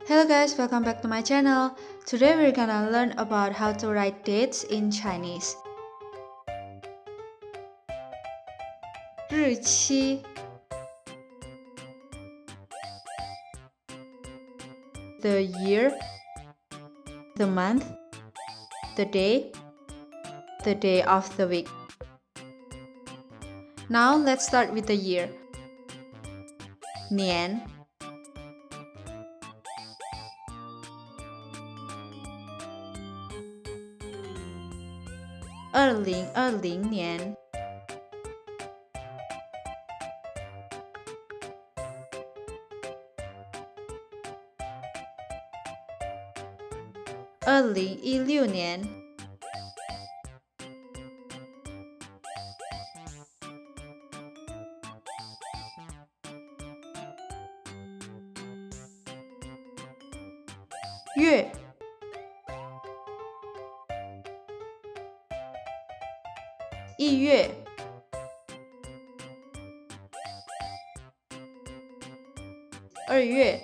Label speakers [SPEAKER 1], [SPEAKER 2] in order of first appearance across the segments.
[SPEAKER 1] Hello guys, welcome back to my channel. Today we're gonna learn about how to write dates in Chinese. 日期 The year, the month, the day of the week. Now let's start with the year. 年2020年2016年月1月2月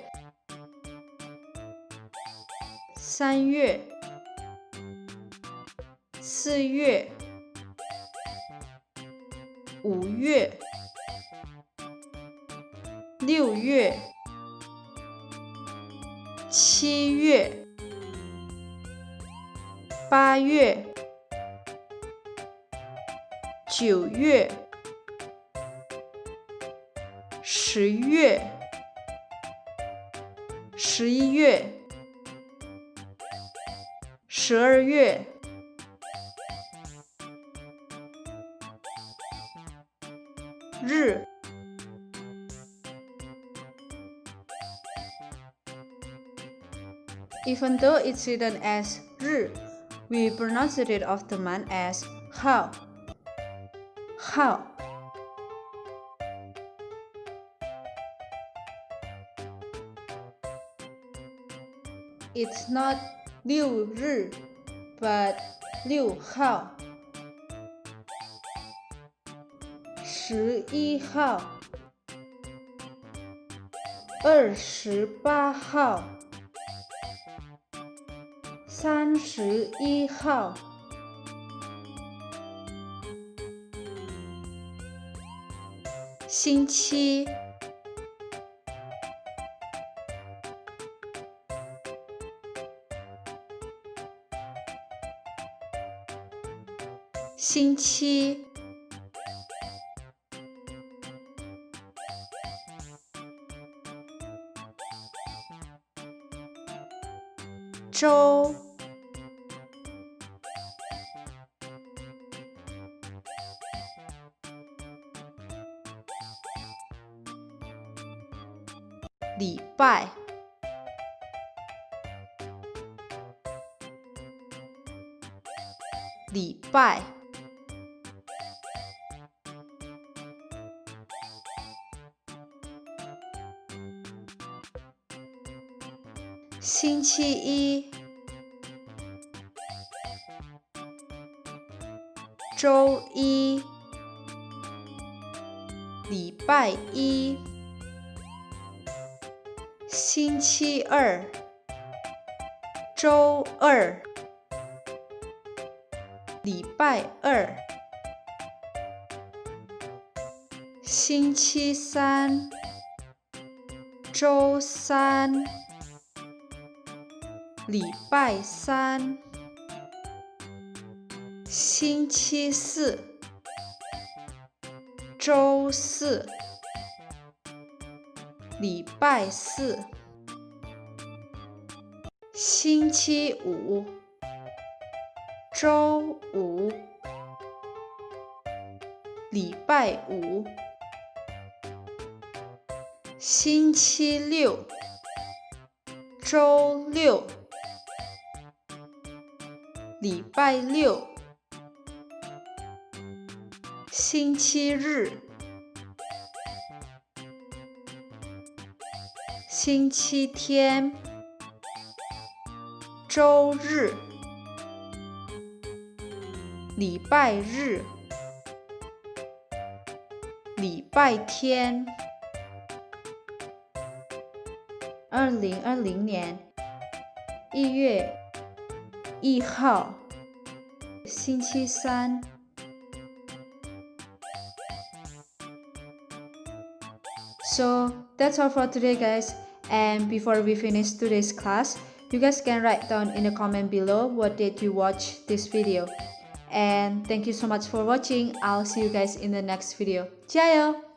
[SPEAKER 1] 3月4月5月6月7月8月9月10月11月12月日Even though it's written as 日 we pronounce it of the month as how. It's not 6日 but 6号11号28号31号星期周礼拜星期一周一礼拜一星期二周二礼拜二星期三周三礼拜三星期四周四礼拜四星期五周五礼拜五星期六周六礼拜六星期日星期天周日礼拜日礼拜天2020年1月1号星期三。So that's all for today, guys. And before we finish today's class, you guys can write down in the comment below what did you watch this video. And thank you so much for watching. I'll see you guys in the next video. 加油!